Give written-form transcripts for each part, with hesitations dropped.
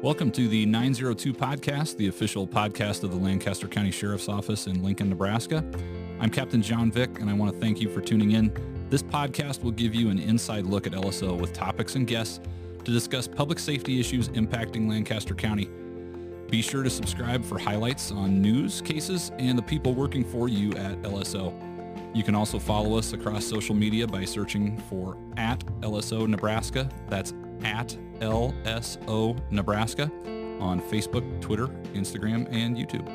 Welcome to the 902 podcast, the official podcast of the Lancaster County Sheriff's Office in Lincoln, Nebraska. I'm Captain Vik, and I want to thank you for tuning in. This podcast will give you an inside look at LSO with topics and guests to discuss public safety issues impacting Lancaster County. Be sure to subscribe for highlights on news, cases, and the people working for you at LSO. You can also follow us across social media by searching for @LSO Nebraska. That's @LSO Nebraska on Facebook, Twitter, Instagram, and YouTube.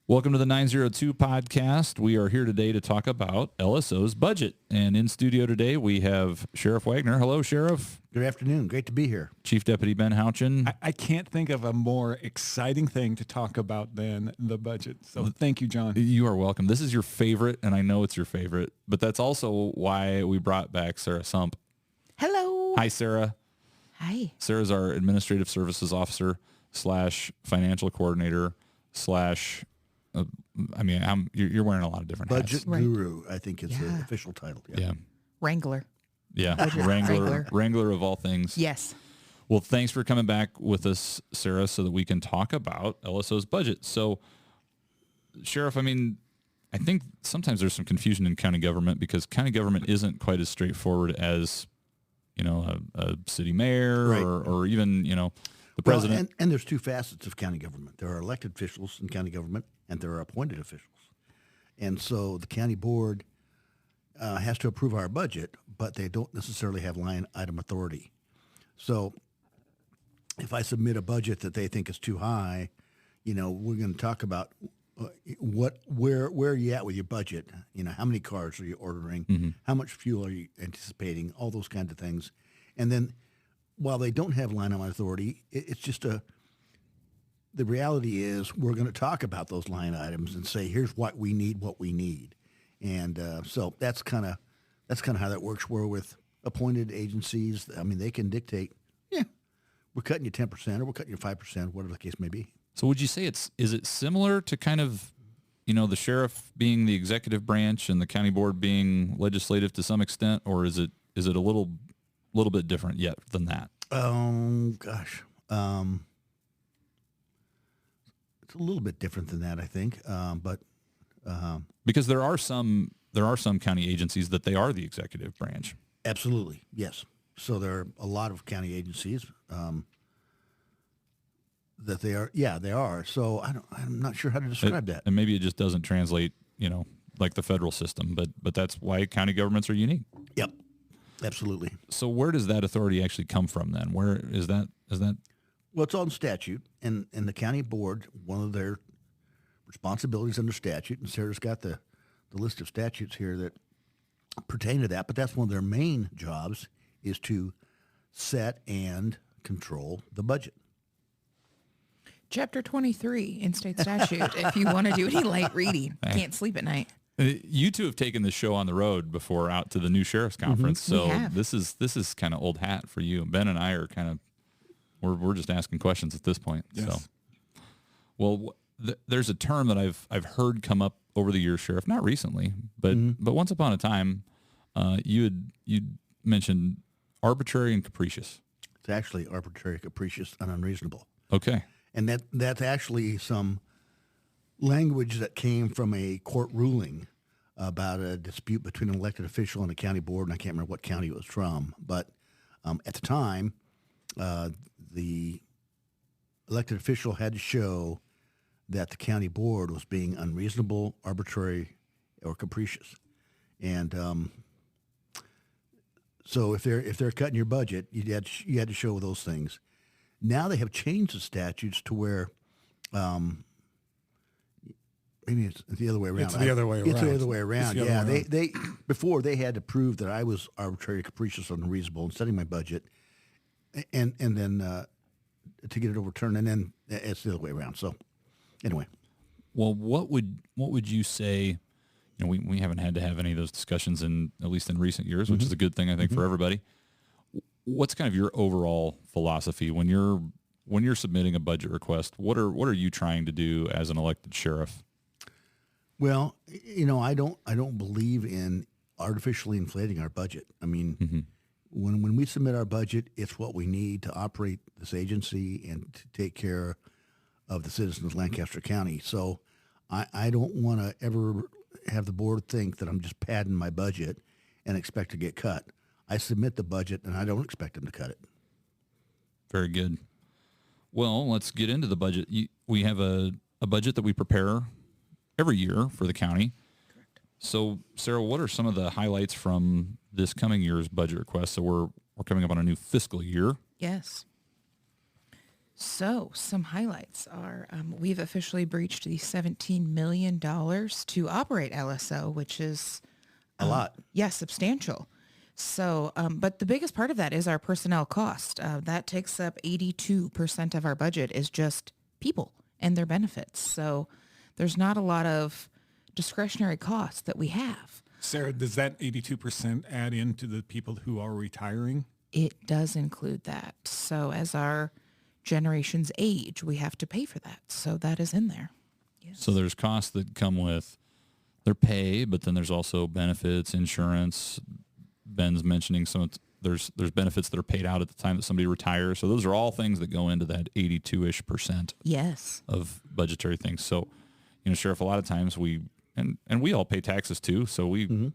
Welcome to the 902 podcast. We are here today to talk about LSO's budget. And in studio today, we have Sheriff Wagner. Hello, Sheriff. Good afternoon. Great to be here. Chief Deputy Ben Houchin. I can't think of a more exciting thing to talk about than the budget. So thank you, John. You are welcome. This is your favorite, and I know it's your favorite, but that's also why we brought back Sara Sump. Hello. Hi, Sara. Hi. Sara's our Administrative Services Officer / financial coordinator / you're wearing a lot of different Budget hats. guru, I think is the official title. Yeah. Wrangler. Yeah. Wrangler of all things. Yes. Well, thanks for coming back with us, Sara, so that we can talk about LSO's budget. So, Sheriff, I think sometimes there's some confusion in county government because county government isn't quite as straightforward as, a city mayor Right. or even, the president. And there's two facets of county government. There are elected officials in county government, and there are appointed officials. And so the county board has to approve our budget, but they don't necessarily have line item authority. So if I submit a budget that they think is too high, we're going to talk about where are you at with your budget? How many cars are you ordering? Mm-hmm. How much fuel are you anticipating? All those kinds of things. And then while they don't have line item authority, it's just the reality is we're going to talk about those line items and say, here's what we need. And so that's kind of how that works. Where with appointed agencies, they can dictate, we're cutting you 10% or we're cutting you 5%, whatever the case may be. So would you say is it similar to kind of, the sheriff being the executive branch and the county board being legislative to some extent, or is it a little bit different yet than that? Gosh. It's a little bit different than that, I think. But because there are some county agencies that they are the executive branch. Absolutely, yes. So there are a lot of county agencies that they are. Yeah, they are. So I'm not sure how to describe that. And maybe it just doesn't translate, like the federal system. But that's why county governments are unique. Yep, absolutely. So where does that authority actually come from then? Where is that? Well, it's all in statute, and the county board, one of their responsibilities under statute, and Sarah's got the list of statutes here that pertain to that, but that's one of their main jobs is to set and control the budget. Chapter 23 in state statute, if you want to do any light reading. Can't sleep at night. You two have taken this show on the road before out to the new sheriff's conference, so We have. this is kind of old hat for you. Ben and I are kind of we're just asking questions at this point. Yes. So, well, there's a term that I've heard come up over the years, Sheriff, not recently, but once upon a time, you'd mentioned arbitrary and capricious. It's actually arbitrary, capricious, and unreasonable. Okay. And that's actually some language that came from a court ruling about a dispute between an elected official and a county board, and I can't remember what county it was from. But at the time, the elected official had to show that the county board was being unreasonable, arbitrary, or capricious. And so if they're cutting your budget, you had to show those things. Now they have changed the statutes to where maybe it's the other way around. It's the other way around. Yeah, they before they had to prove that I was arbitrary, capricious, and unreasonable in setting my budget, and then to get it overturned, and then it's the other way around. So anyway, well, what would you say? We haven't had to have any of those discussions at least in recent years, which is a good thing, I think, for everybody. What's kind of your overall philosophy when you're submitting a budget request? What are you trying to do as an elected sheriff? Well, I don't believe in artificially inflating our budget. I mean, when we submit our budget, it's what we need to operate this agency and to take care of the citizens of Lancaster County. So I don't want to ever have the board think that I'm just padding my budget and expect to get cut. I submit the budget, and I don't expect them to cut it. Very good. Well, let's get into the budget. We have a budget that we prepare every year for the county. Correct. So, Sarah, what are some of the highlights from this coming year's budget request? So we're coming up on a new fiscal year. Yes. So some highlights are we've officially breached the $17 million to operate LSO, which is A lot. yeah, substantial. So, but the biggest part of that is our personnel cost. That takes up 82% of our budget is just people and their benefits. So there's not a lot of discretionary costs that we have. Sarah, does that 82% add into the people who are retiring? It does include that. So as our generations age, we have to pay for that. So that is in there. Yes. So there's costs that come with their pay, but then there's also benefits, insurance. Ben's mentioning there's benefits that are paid out at the time that somebody retires. So those are all things that go into that 82-ish% Yes. of budgetary things. So, Sheriff, a lot of times we all pay taxes too. So we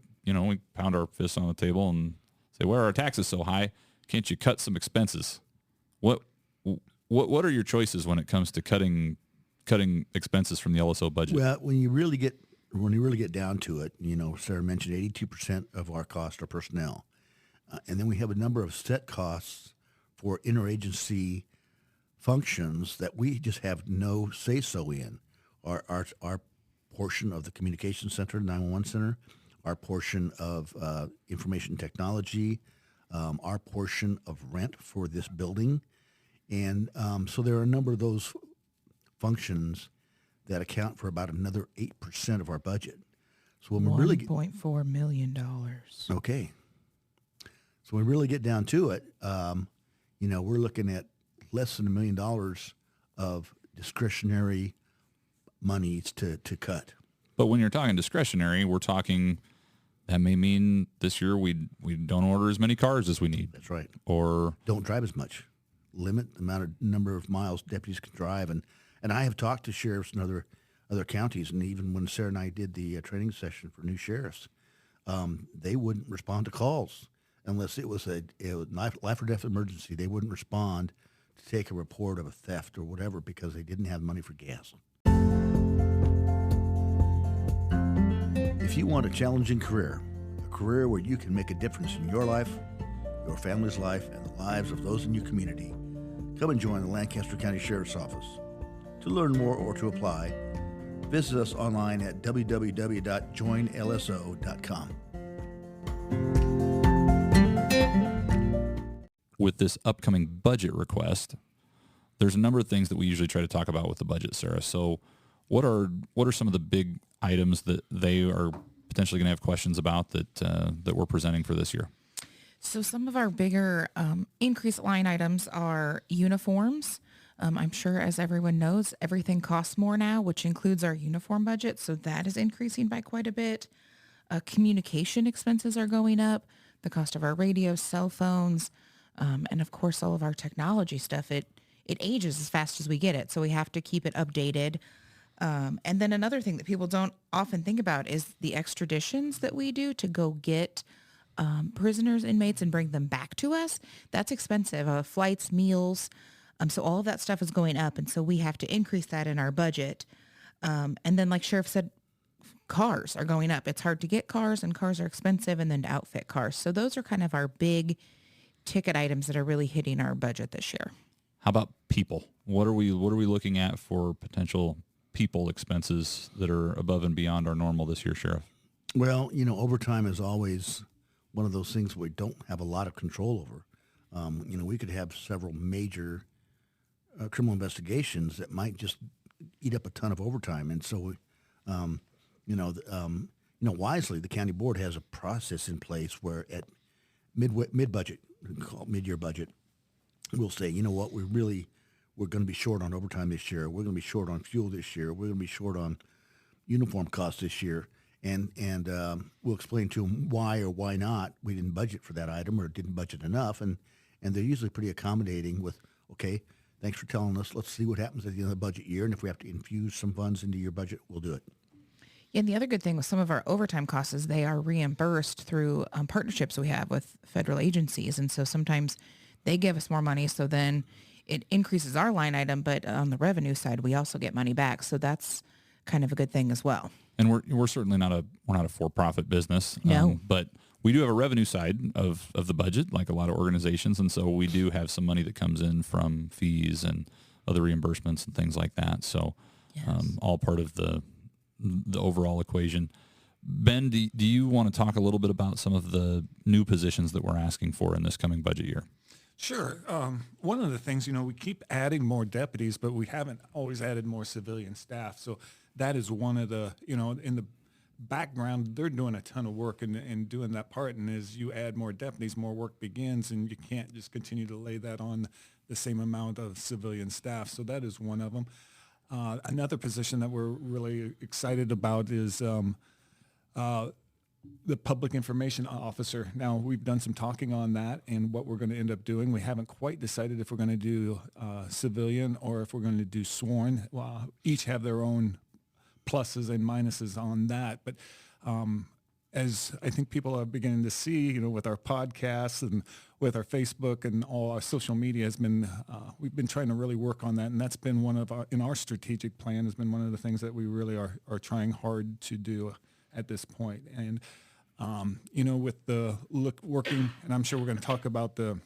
pound our fists on the table and say, why are our taxes so high? Can't you cut some expenses? What are your choices when it comes to cutting expenses from the LSO budget? Well, when you really get down to it, Sarah mentioned 82% of our costs are personnel. And then we have a number of set costs for interagency functions that we just have no say-so in. Our portion of the communication center, 911 center, our portion of information technology, our portion of rent for this building. And so there are a number of those functions that account for about another 8% of our budget. So when we really get, $1.4 million. okay. So when we really get down to it, we're looking at less than $1 million of discretionary monies to cut. But when you're talking discretionary, we're talking that may mean this year we don't order as many cars as we need. That's right. Or don't drive as much. Limit the number of miles deputies can drive. And I have talked to sheriffs in other counties, and even when Sarah and I did the training session for new sheriffs, they wouldn't respond to calls unless it was a life or death emergency. They wouldn't respond to take a report of a theft or whatever because they didn't have money for gas. If you want a challenging career, a career where you can make a difference in your life, your family's life, and the lives of those in your community, come and join the Lancaster County Sheriff's Office. To learn more or to apply, visit us online at www.joinlso.com. with this upcoming budget request, there's a number of things that we usually try to talk about with the budget, Sarah. So what are some of the big items that they are potentially going to have questions about that we're presenting for this year? So some of our bigger increased line items are uniforms. I'm sure, as everyone knows, everything costs more now, which includes our uniform budget. So that is increasing by quite a bit. Communication expenses are going up. The cost of our radios, cell phones, and of course, all of our technology stuff. It ages as fast as we get it. So we have to keep it updated. And then another thing that people don't often think about is the extraditions that we do to go get prisoners, inmates, and bring them back to us. That's expensive. Flights, meals. So all of that stuff is going up. And so we have to increase that in our budget. And then, like Sheriff said, cars are going up. It's hard to get cars, and cars are expensive, and then to outfit cars. So those are kind of our big ticket items that are really hitting our budget this year. How about people? What are we looking at for potential people expenses that are above and beyond our normal this year, Sheriff? Well, overtime is always one of those things we don't have a lot of control over. We could have several major criminal investigations that might just eat up a ton of overtime. And so, wisely, the county board has a process in place where at mid-budget, mid-year budget, we'll say, you know what, we're going to be short on overtime this year. We're going to be short on fuel this year. We're going to be short on uniform costs this year. and we'll explain to them why or why not we didn't budget for that item or didn't budget enough, and they're usually pretty accommodating with, okay, thanks for telling us. Let's see what happens at the end of the budget year, and if we have to infuse some funds into your budget, we'll do it. And the other good thing with some of our overtime costs is they are reimbursed through partnerships we have with federal agencies. And so sometimes they give us more money, so then it increases our line item, but on the revenue side, we also get money back. So that's kind of a good thing as well. And we're certainly not a for-profit business. No. But we do have a revenue side of the budget, like a lot of organizations. And so we do have some money that comes in from fees and other reimbursements and things like that. So Yes. all part of the overall equation. Ben, do you want to talk a little bit about some of the new positions that we're asking for in this coming budget year? Sure. One of the things, we keep adding more deputies, but we haven't always added more civilian staff. So that is one of the, in the background, they're doing a ton of work and doing that part. And as you add more deputies, more work begins, and you can't just continue to lay that on the same amount of civilian staff. So that is one of them. Another position that we're really excited about is the public information officer. Now, we've done some talking on that and what we're going to end up doing. We haven't quite decided if we're going to do civilian or if we're going to do sworn. Well, each have their own pluses and minuses on that. But as I think people are beginning to see, with our podcasts and with our Facebook and all our social media has been, we've been trying to really work on that. And that's been one of in our strategic plan has been one of the things that we really are trying hard to do at this point. And, with the working, and I'm sure we're going to talk about the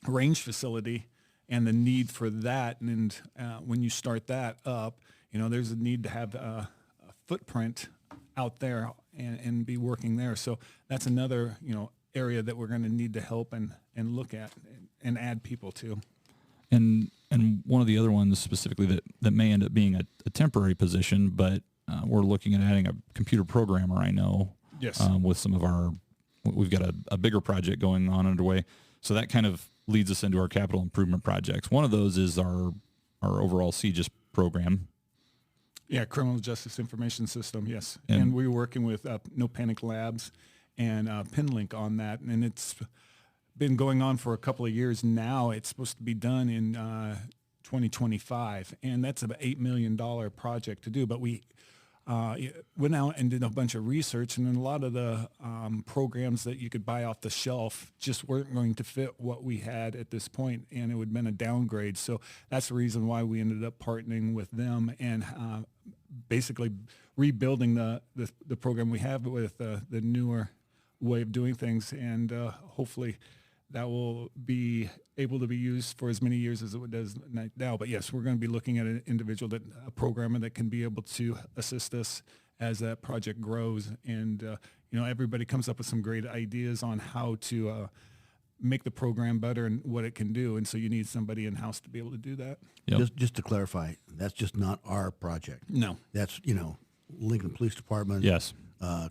range facility and the need for that. And when you start that up, there's a need to have a footprint out there and be working there. So that's another, area that we're going to need to help and look at and add people to. And one of the other ones specifically that may end up being a temporary position, but we're looking at adding a computer programmer, I know. Yes. With some of we've got a bigger project going on underway. So that kind of leads us into our capital improvement projects. One of those is our overall CJIS program. Yeah, Criminal Justice Information System, yes. And we're working with No Panic Labs and PinLink on that. And it's been going on for a couple of years now. It's supposed to be done in 2025. And that's an $8 million project to do. But we went out and did a bunch of research, and then a lot of the programs that you could buy off the shelf just weren't going to fit what we had at this point, and it would have been a downgrade. So that's the reason why we ended up partnering with them and basically rebuilding the program we have with the newer way of doing things, and hopefully that will be able to be used for as many years as it does now. But yes, we're going to be looking at an individual, a programmer that can be able to assist us as that project grows. And, everybody comes up with some great ideas on how to make the program better and what it can do. And so you need somebody in-house to be able to do that. Yep. Just to clarify, that's just not our project. No. That's, Lincoln Police Department. Yes.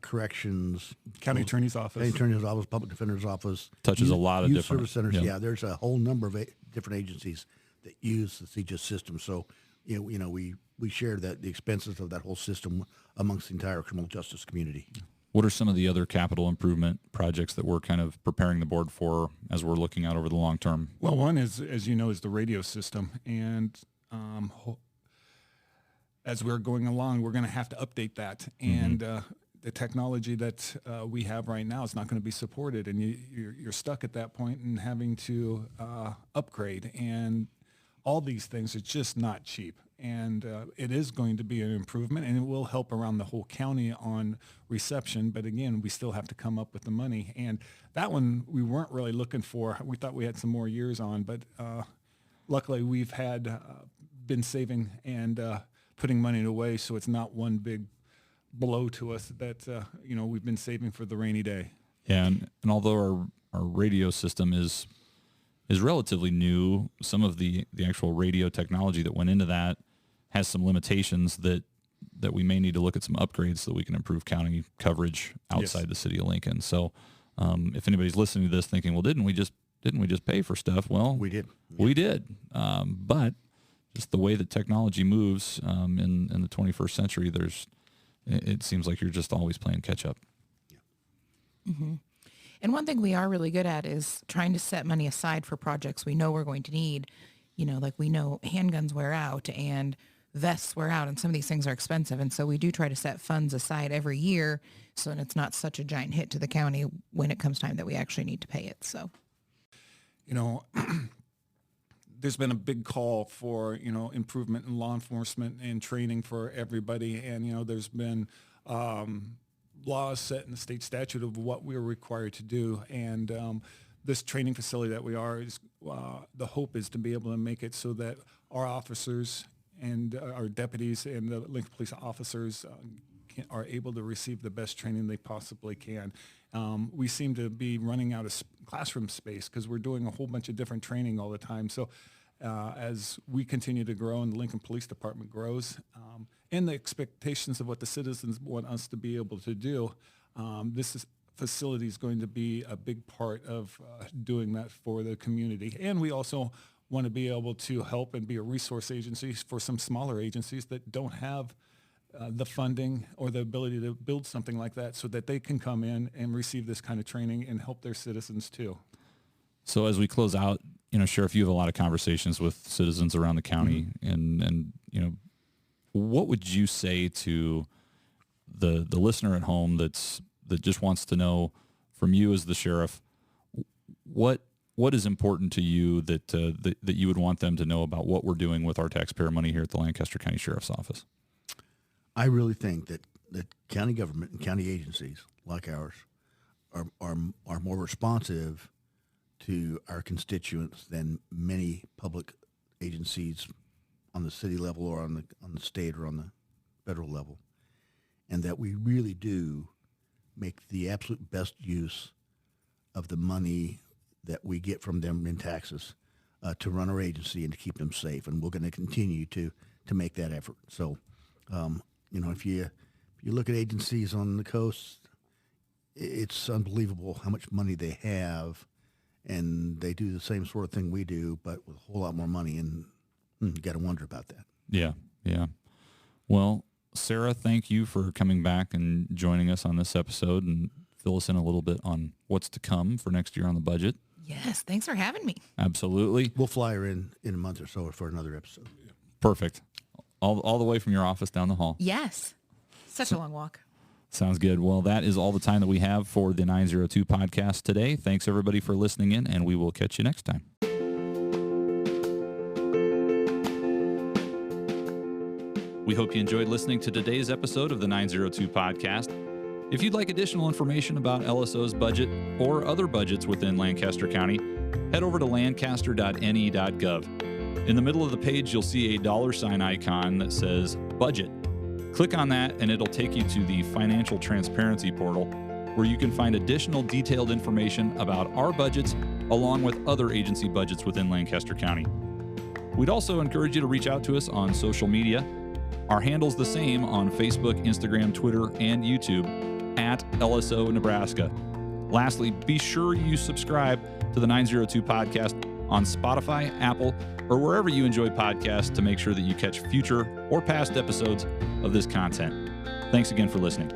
Corrections. County Attorney's Office. County Attorney's Office, Public Defender's Office. Touches a lot of youth different service centers. Yep. Yeah, there's a whole number of different agencies that use the CJIS system. So, we share the expenses of that whole system amongst the entire criminal justice community. What are some of the other capital improvement projects that we're kind of preparing the board for as we're looking out over the long term? Well, one is, as you know, is the radio system. And as we're going along, we're going to have to update that. And the technology that we have right now is not going to be supported. And you're stuck at that point and having to upgrade. And all these things are just not cheap. And it is going to be an improvement, and it will help around the whole county on reception. But again, we still have to come up with the money. And that one we weren't really looking for. We thought we had some more years on, but luckily we've been saving and putting money away, so it's not one big blow to us that we've been saving for the rainy day. Yeah, and although our radio system is relatively new, some of the actual radio technology that went into that has some limitations that we may need to look at some upgrades so that we can improve county coverage outside the city of Lincoln. So if anybody's listening to this thinking, well, didn't we just pay for stuff? Well, we did. We did. But just the way that technology moves in the 21st century, there's it seems like you're just always playing catch up. Mm-hmm. And one thing we are really good at is trying to set money aside for projects we know we're going to need. Like we know handguns wear out and vests wear out, and some of these things are expensive. And so we do try to set funds aside every year so that it's not such a giant hit to the county when it comes time that we actually need to pay it. So, there's been a big call for, improvement in law enforcement and training for everybody. And, there's been laws set in the state statute of what we're required to do. And this training facility that we are, is the hope is to be able to make it so that our officers and our deputies and the Lincoln police officers are able to receive the best training they possibly can. We seem to be running out of classroom space because we're doing a whole bunch of different training all the time. So as we continue to grow and the Lincoln Police Department grows, and the expectations of what the citizens want us to be able to do, this facility is going to be a big part of doing that for the community. And we also want to be able to help and be a resource agency for some smaller agencies that don't have the funding or the ability to build something like that, so that they can come in and receive this kind of training and help their citizens too. So as we close out, Sheriff, you have a lot of conversations with citizens around the county, and what would you say to the listener at home that just wants to know from you as the sheriff, what is important to you that you would want them to know about what we're doing with our taxpayer money here at the Lancaster County Sheriff's Office? I really think that county government and county agencies like ours are more responsive to our constituents than many public agencies on the city level or on the state or on the federal level, and that we really do make the absolute best use of the money that we get from them in taxes to run our agency and to keep them safe. And we're going to continue to make that effort. So, if you look at agencies on the coast, it's unbelievable how much money they have, and they do the same sort of thing we do, but with a whole lot more money. And you got to wonder about that. Yeah. Well, Sara, thank you for coming back and joining us on this episode and fill us in a little bit on what's to come for next year on the budget. Yes, thanks for having me. Absolutely. We'll fly her in a month or so for another episode. Perfect. All the way from your office down the hall. Yes. Such a long walk. Sounds good. Well, that is all the time that we have for the 902 podcast today. Thanks, everybody, for listening in, and we will catch you next time. We hope you enjoyed listening to today's episode of the 902 podcast. If you'd like additional information about LSO's budget or other budgets within Lancaster County, head over to lancaster.ne.gov. In the middle of the page, you'll see a $sign icon that says Budget. Click on that, and it'll take you to the Financial Transparency portal, where you can find additional detailed information about our budgets, along with other agency budgets within Lancaster County. We'd also encourage you to reach out to us on social media. Our handle's the same on Facebook, Instagram, Twitter, and YouTube, at LSO Nebraska. Lastly, be sure you subscribe to the 902 podcast on Spotify, Apple, or wherever you enjoy podcasts to make sure that you catch future or past episodes of this content. Thanks again for listening.